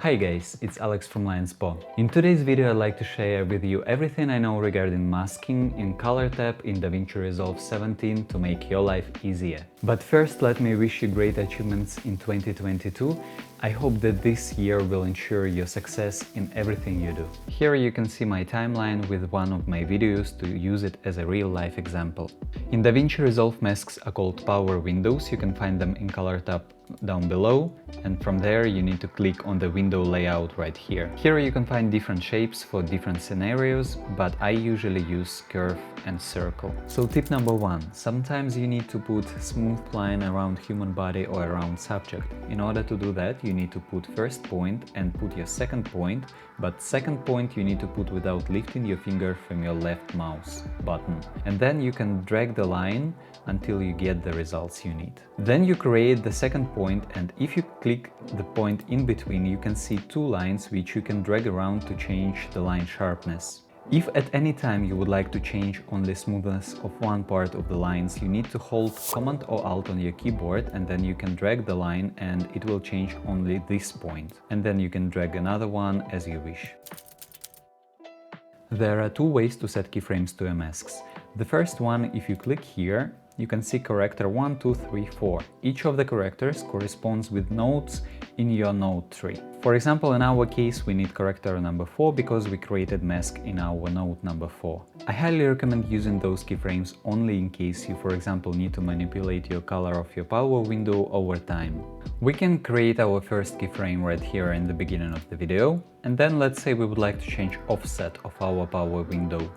Hi guys, it's Alex from Lionspo. In today's video I'd like to share with you everything I know regarding masking in Color Tab in Davinci Resolve 17 to make your life easier. But first let me wish you great achievements in 2022. I hope that this year will ensure your success in everything you do. Here you can see my timeline with one of my videos to use it as a real-life example. In Davinci Resolve, masks are called power windows. You can find them in Color Tab down below, and from there you need to click on the window layout right here. Here you can find different shapes for different scenarios, but I usually use curve and circle. So tip number one, sometimes you need to put smooth line around human body or around subject. In order to do that, you need to put first point and put your second point, but second point you need to put without lifting your finger from your left mouse button. And then you can drag the line until you get the results you need. Then you create the second point, and if you click the point in between, you can see two lines which you can drag around to change the line sharpness. If at any time you would like to change only smoothness of one part of the lines, you need to hold Command or Alt on your keyboard, and then you can drag the line and it will change only this point. And then you can drag another one as you wish. There are two ways to set keyframes to your masks. The first one, if you click here, you can see character 1, 2, 3, 4. Each of the characters corresponds with notes in your note tree. For example, in our case, we need character number 4 because we created mask in our note number 4. I highly recommend using those keyframes only in case you, for example, need to manipulate your color of your power window over time. We can create our first keyframe right here in the beginning of the video, and then let's say we would like to change offset of our power window.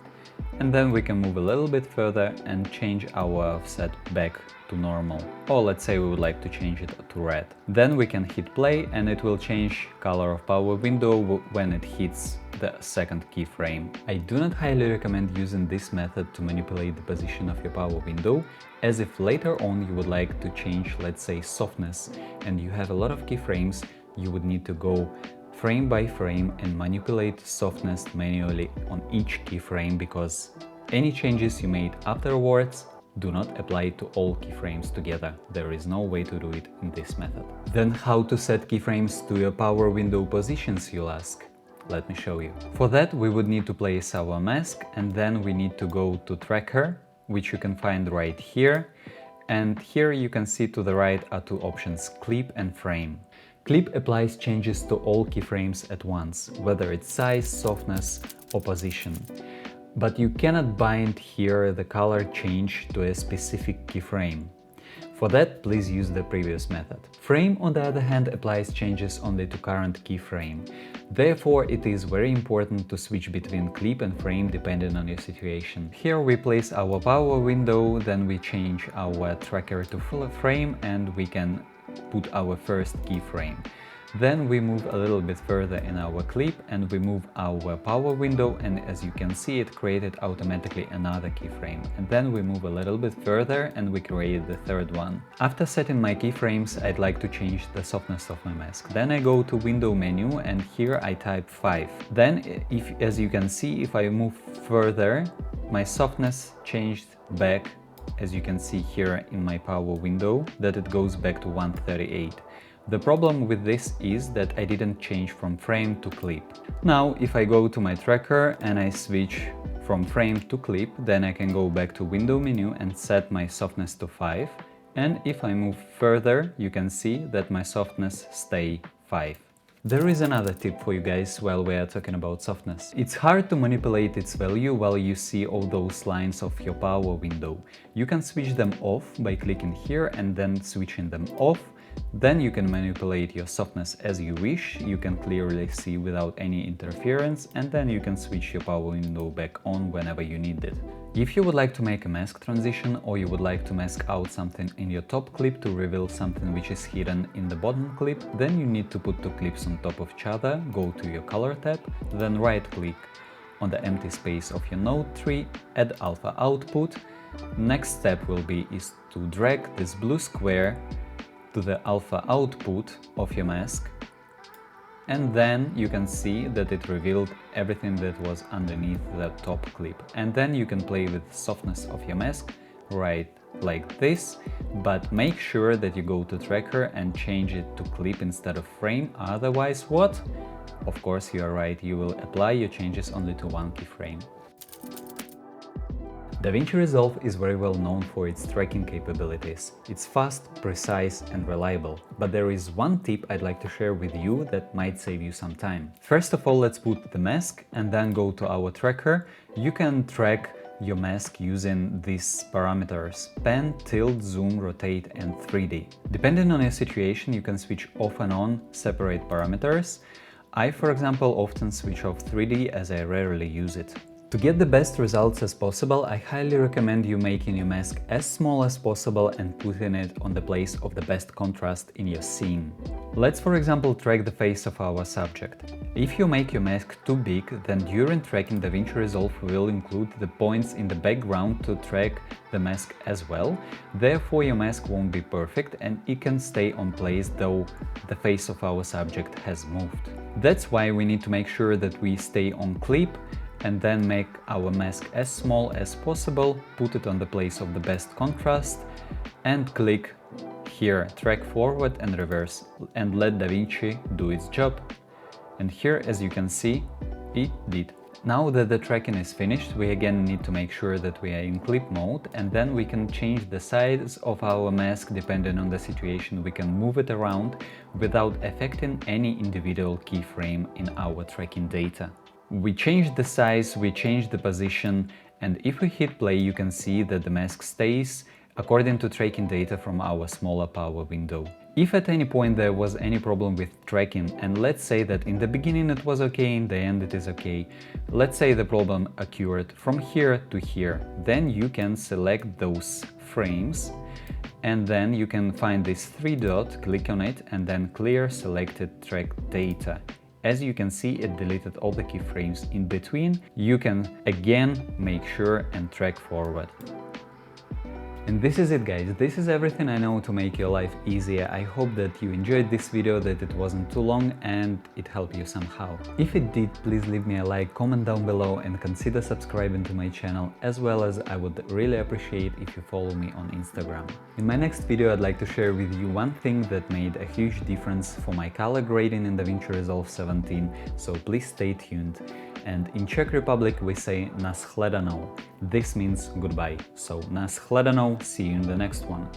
And then we can move a little bit further and change our offset back to normal. Or let's say we would like to change it to red. Then we can hit play and it will change color of power window when it hits the second keyframe. I do not highly recommend using this method to manipulate the position of your power window, as if later on you would like to change, let's say, softness, and you have a lot of keyframes, you would need to go frame by frame and manipulate softness manually on each keyframe, because any changes you made afterwards do not apply to all keyframes together. There is no way to do it in this method. Then how to set keyframes to your power window positions, you'll ask? Let me show you. For that we would need to place our mask, and then we need to go to tracker, which you can find right here. And here you can see to the right are two options, clip and frame. Clip applies changes to all keyframes at once, whether it's size, softness or position. But you cannot bind here the color change to a specific keyframe. For that, please use the previous method. Frame, on the other hand, applies changes only to current keyframe. Therefore, it is very important to switch between clip and frame depending on your situation. Here we place our power window, then we change our tracker to full frame, and we can put our first keyframe. Then we move a little bit further in our clip and we move our power window, and as you can see, it created automatically another keyframe. And then we move a little bit further and we create the third one. After setting my keyframes, I'd like to change the softness of my mask. Then I go to window menu and here I type 5. Then, as you can see, if I move further, my softness changed back, as you can see here in my power window, that it goes back to 138. The problem with this is that I didn't change from frame to clip. Now, if I go to my tracker and I switch from frame to clip, then I can go back to window menu and set my softness to 5. And if I move further, you can see that my softness stay 5. There is another tip for you guys while we are talking about softness. It's hard to manipulate its value while you see all those lines of your power window. You can switch them off by clicking here and then switching them off. Then you can manipulate your softness as you wish, you can clearly see without any interference, and then you can switch your power window back on whenever you need it. If you would like to make a mask transition, or you would like to mask out something in your top clip to reveal something which is hidden in the bottom clip, then you need to put two clips on top of each other, go to your color tab, then right click on the empty space of your note tree, add alpha output. Next step will be to drag this blue square to the alpha output of your mask, and then you can see that it revealed everything that was underneath the top clip. And then you can play with softness of your mask, right like this, but make sure that you go to tracker and change it to clip instead of frame, otherwise what? Of course, you are right, you will apply your changes only to one keyframe. Davinci Resolve is very well known for its tracking capabilities. It's fast, precise and reliable. But there is one tip I'd like to share with you that might save you some time. First of all, let's put the mask and then go to our tracker. You can track your mask using these parameters: pan, tilt, zoom, rotate and 3D. Depending on your situation, you can switch off and on separate parameters. I, for example, often switch off 3D as I rarely use it. To get the best results as possible, I highly recommend you making your mask as small as possible and putting it on the place of the best contrast in your scene. Let's, for example, track the face of our subject. If you make your mask too big, then during tracking, Davinci Resolve will include the points in the background to track the mask as well. Therefore, your mask won't be perfect and it can stay on place though the face of our subject has moved. That's why we need to make sure that we stay on clip and then make our mask as small as possible, put it on the place of the best contrast and click here, track forward and reverse, and let Davinci do its job. And here, as you can see, it did. Now that the tracking is finished, we again need to make sure that we are in clip mode, and then we can change the size of our mask depending on the situation. We can move it around without affecting any individual keyframe in our tracking data. We changed the size, we changed the position, and if we hit play, you can see that the mask stays according to tracking data from our smaller power window. If at any point there was any problem with tracking, and let's say that in the beginning it was okay, in the end it is okay, let's say the problem occurred from here to here, then you can select those frames and then you can find this 3-dot, click on it and then clear selected track data. As you can see, it deleted all the keyframes in between. You can again make sure and track forward. And this is it, guys. This is everything I know to make your life easier. I hope that you enjoyed this video, that it wasn't too long and it helped you somehow. If it did, please leave me a like, comment down below and consider subscribing to my channel, as well as I would really appreciate if you follow me on Instagram. In my next video, I'd like to share with you one thing that made a huge difference for my color grading in Davinci Resolve 17, so please stay tuned. And in Czech Republic we say naschledanou. This means goodbye. So naschledanou, see you in the next one.